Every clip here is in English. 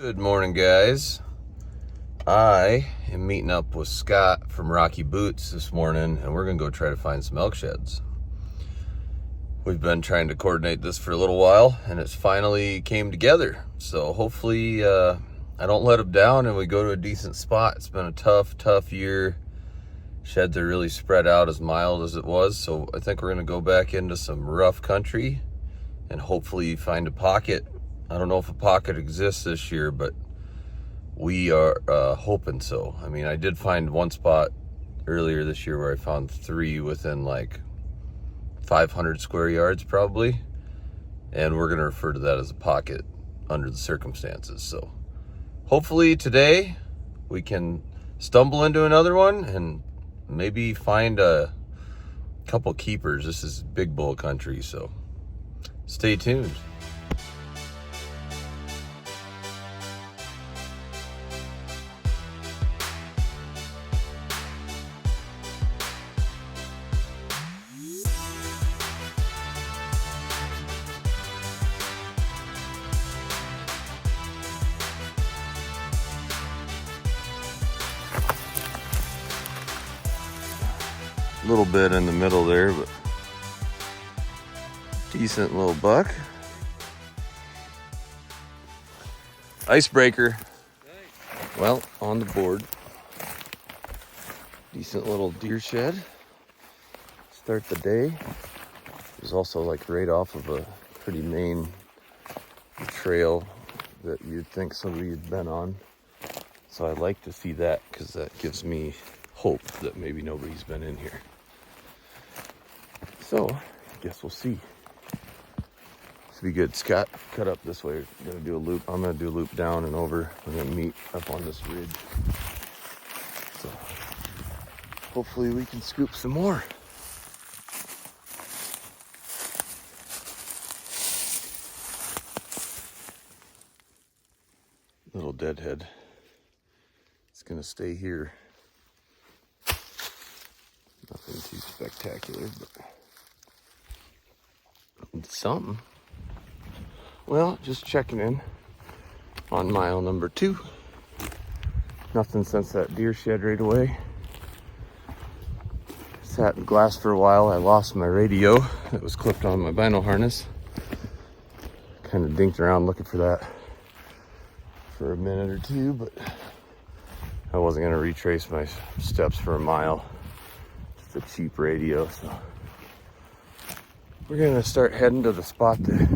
Good morning, guys. I am meeting up with Scott from Rocky Boots this morning, and we're gonna go try to find some elk sheds. We've been trying to coordinate this for a little while, and it's finally came together. So hopefully I don't let him down and we go to a decent spot. It's been a tough year. Sheds are really spread out as mild as it was, so I think we're gonna go back into some rough country and hopefully find a pocket. I don't know if a pocket exists this year, but we are hoping so. I mean, I did find one spot earlier this year where I found 3 within like 500 square yards probably, and we're gonna refer to that as a pocket under the circumstances. So hopefully today we can stumble into another one and maybe find a couple keepers. This is big bull country, so stay tuned. A little bit in the middle there, but decent little buck. Icebreaker. Well, on the board. Decent little deer shed. Start the day. It was also like right off of a pretty main trail that you'd think somebody had been on. So I like to see that because that gives me hope that maybe nobody's been in here. So, I guess we'll see. This will be good. Scott, cut up this way. I'm gonna do a loop. I'm gonna do a loop down and over. We're gonna meet up on this ridge. So, hopefully we can scoop some more. Little deadhead. It's gonna stay here. Nothing too spectacular, but it's something. Well, just checking in on mile number 2. Nothing since that deer shed right away. Sat in glass for a while. I lost my radio that was clipped on my bino harness. Kind of dinked around looking for that for a minute or two, but I wasn't gonna retrace my steps for a mile. Just a cheap radio, so we're gonna start heading to the spot that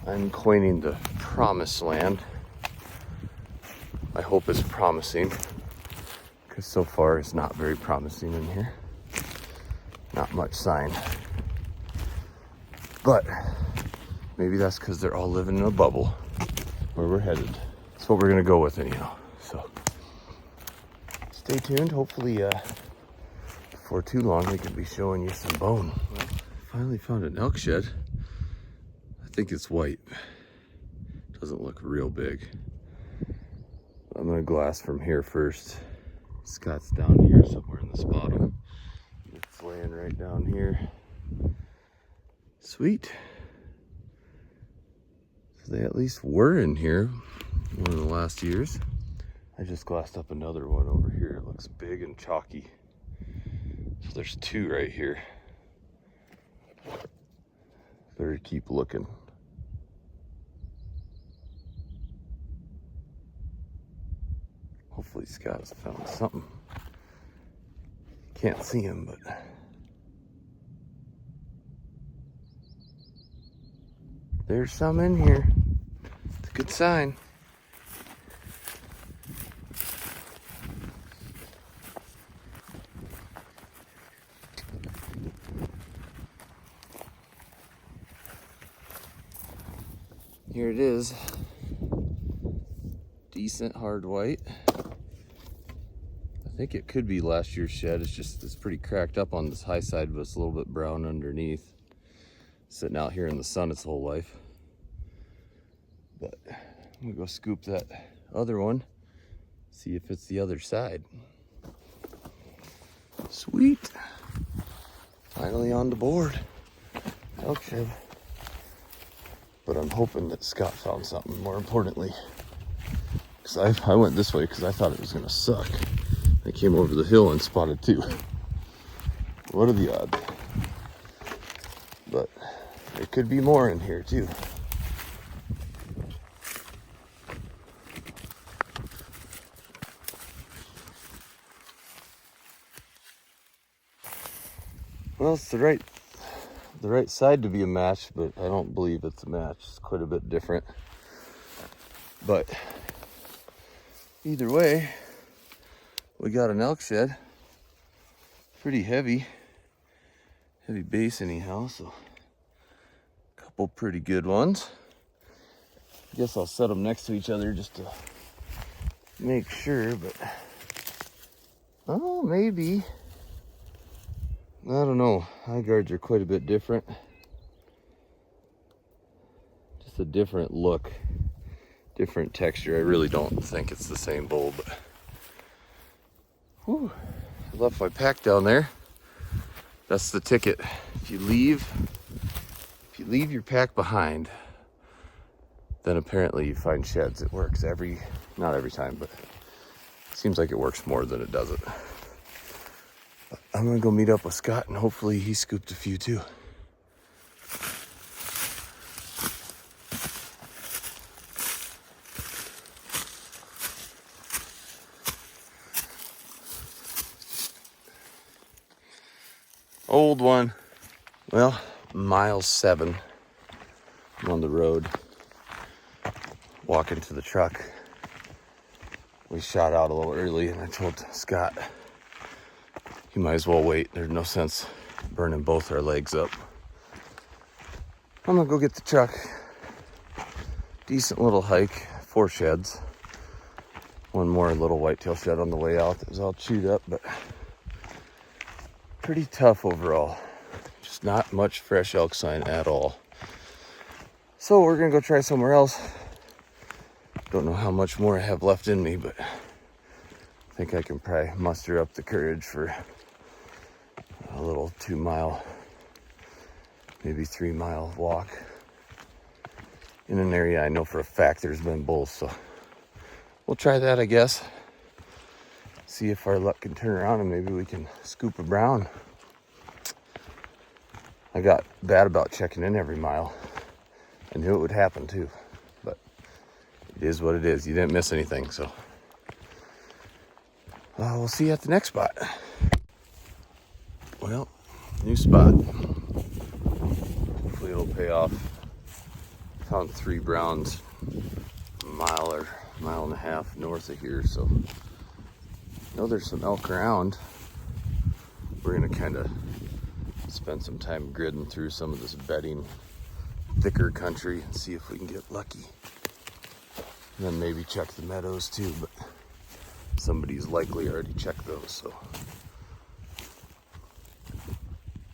I'm coining the promised land. I hope it's promising, because so far it's not very promising in here. Not much sign. But maybe that's because they're all living in a bubble where we're headed. That's what we're gonna go with anyhow. So stay tuned. Hopefully before too long we can be showing you some bone. Well, finally found an elk shed. I think it's white. Doesn't look real big. I'm gonna glass from here first. Scott's down here somewhere in this bottom. It's laying right down here. Sweet. So they at least were in here one of the last years. I just glassed up another one over here. It looks big and chalky. So there's 2 right here. Better keep looking. Hopefully Scott's found something. Can't see him, but there's some in here. It's a good sign. Here it is. Decent hard white. I think it could be last year's shed. It's pretty cracked up on this high side, but it's a little bit brown underneath. Sitting out here in the sun its whole life. But I'm gonna go scoop that other one, see if it's the other side. Sweet. Finally on the board. Elk shed. But I'm hoping that Scott found something, more importantly. I went this way because I thought it was gonna suck. I came over the hill and spotted 2. What are the odds? But there could be more in here too. Well, it's the right side to be a match, but I don't believe it's a match. It's quite a bit different. But either way, we got an elk shed. Pretty heavy base anyhow, so a couple pretty good ones. I guess I'll set them next to each other just to make sure, but oh, maybe. I don't know. Eye guards are quite a bit different. Just a different look, different texture. I really don't think it's the same bull, but whew, I left my pack down there. That's the ticket. If you leave your pack behind, then apparently you find sheds. It works not every time, but it seems like it works more than it doesn't. I'm gonna go meet up with Scott and hopefully he scooped a few too. Old one. Well, mile 7. I'm on the road, walking to the truck. We shot out a little early and I told Scott, you might as well wait. There's no sense burning both our legs up. I'm gonna go get the truck. Decent little hike, 4 sheds. One more little whitetail shed on the way out that was all chewed up, but pretty tough overall. Just not much fresh elk sign at all. So we're gonna go try somewhere else. Don't know how much more I have left in me, but I think I can probably muster up the courage for a little 2-mile, maybe 3-mile walk in an area I know for a fact there's been bulls, so we'll try that, I guess. See if our luck can turn around and maybe we can scoop a brown. I got bad about checking in every mile. I knew it would happen too, but it is what it is. You didn't miss anything, so we'll see you at the next spot. Well, new spot. Hopefully it'll pay off. Found 3 browns a mile or mile and a half north of here, so I know there's some elk around. We're gonna kind of spend some time gridding through some of this bedding, thicker country and see if we can get lucky. And then maybe check the meadows too, but somebody's likely already checked those, so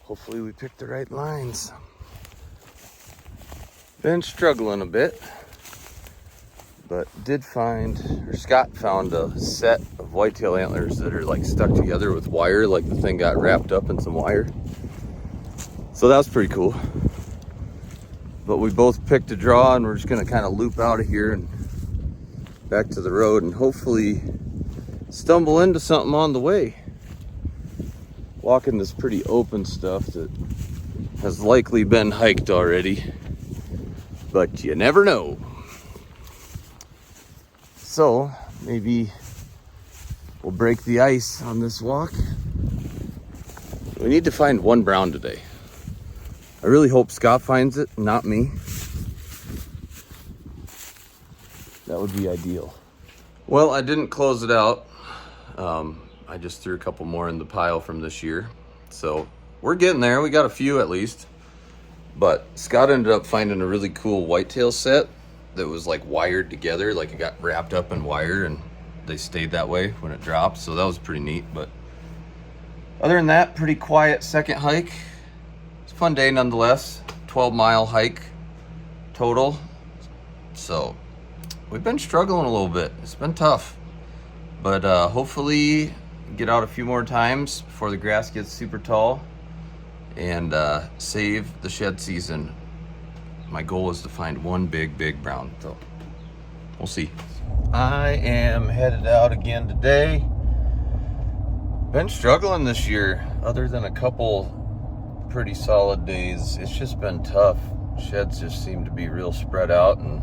hopefully we picked the right lines. Been struggling a bit, but Scott found a set of whitetail antlers that are like stuck together with wire, like the thing got wrapped up in some wire. So that was pretty cool. But we both picked a draw and we're just gonna kind of loop out of here and back to the road and hopefully stumble into something on the way. Walking this pretty open stuff that has likely been hiked already, but you never know. So maybe we'll break the ice on this walk. We need to find 1 brown today. I really hope Scott finds it, not me. That would be ideal. Well, I didn't close it out. I just threw a couple more in the pile from this year. So we're getting there. We got a few at least. But Scott ended up finding a really cool whitetail set that was like wired together, like it got wrapped up in wire and they stayed that way when it dropped. So that was pretty neat. But other than that, pretty quiet second hike. It's a fun day nonetheless. 12-mile hike total. So we've been struggling a little bit. It's been tough. But hopefully get out a few more times before the grass gets super tall and save the shed season. My goal is to find 1 big brown. So We'll see. I am headed out again today. Been struggling this year, other than a couple pretty solid days. It's just been tough. Sheds just seem to be real spread out, and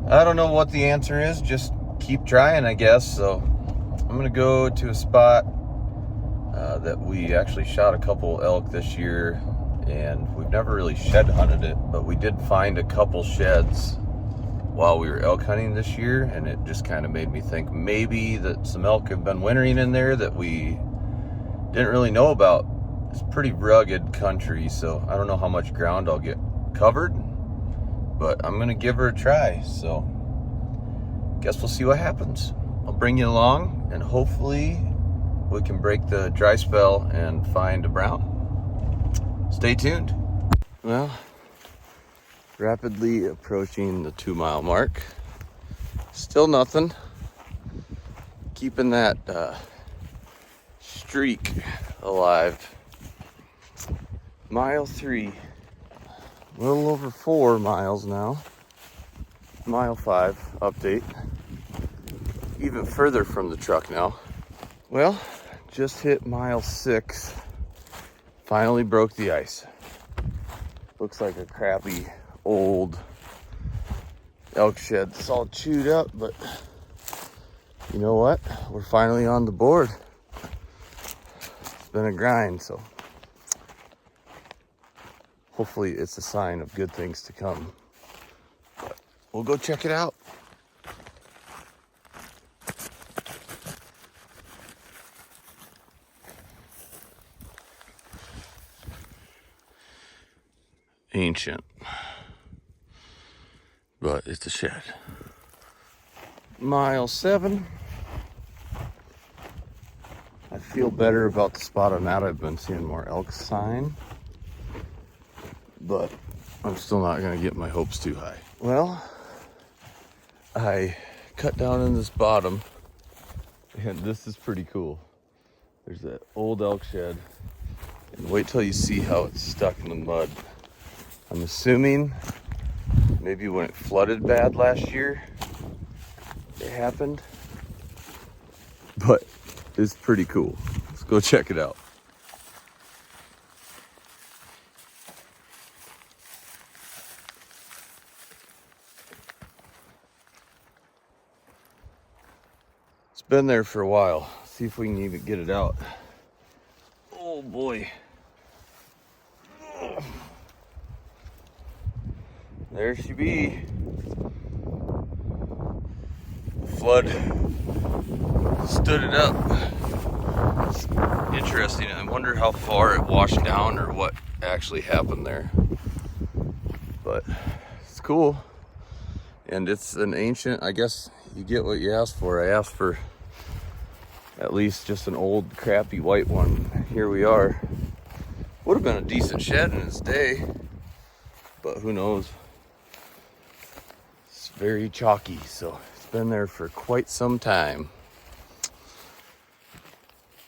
I don't know what the answer is. Just keep trying, I guess. So I'm gonna go to a spot that we actually shot a couple elk this year, and we've never really shed hunted it, but we did find a couple sheds while we were elk hunting this year, and it just kind of made me think maybe that some elk have been wintering in there that we didn't really know about. It's pretty rugged country, so I don't know how much ground I'll get covered, but I'm gonna give her a try. So guess we'll see what happens. I'll bring you along, and hopefully we can break the dry spell and find a brown. Stay tuned. Well, rapidly approaching the 2-mile mark. Still nothing. Keeping that streak alive. Mile 3. A little over 4 miles now. Mile 5 update. Even further from the truck now. Well, just hit mile 6. Finally broke the ice. Looks like a crappy old elk shed. It's all chewed up, but you know what? We're finally on the board. It's been a grind, so hopefully it's a sign of good things to come. But we'll go check it out. Ancient, but it's a shed. Mile 7. I feel better about the spot I'm at. I've been seeing more elk sign, but I'm still not gonna get my hopes too high. Well, I cut down in this bottom, and this is pretty cool. There's that old elk shed, and wait till you see how it's stuck in the mud. I'm assuming maybe when it flooded bad last year, it happened, but it's pretty cool. Let's go check it out. It's been there for a while. See if we can even get it out. Oh boy. There she be. The flood stood it up. It's interesting. I wonder how far it washed down or what actually happened there. But it's cool. And it's an ancient, I guess you get what you ask for. I asked for at least just an old crappy white one. Here we are. Would have been a decent shed in its day, but who knows. Very chalky, so it's been there for quite some time.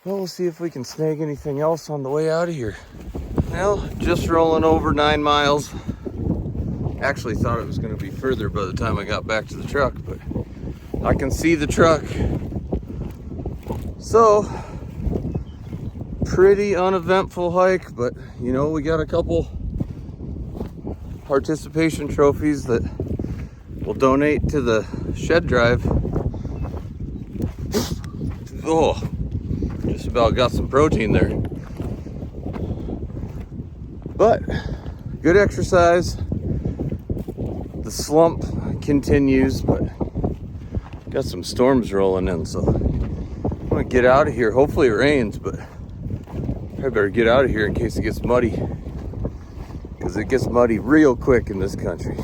Well, we'll see if we can snag anything else on the way out of here. Well, just rolling over 9 miles. Actually thought it was going to be further by the time I got back to the truck, but I can see the truck. So, pretty uneventful hike, but you know, we got a couple participation trophies that we'll donate to the shed drive. Oh, just about got some protein there. But good exercise. The slump continues, but got some storms rolling in, so I'm gonna get out of here. Hopefully it rains, but I better get out of here in case it gets muddy, because it gets muddy real quick in this country.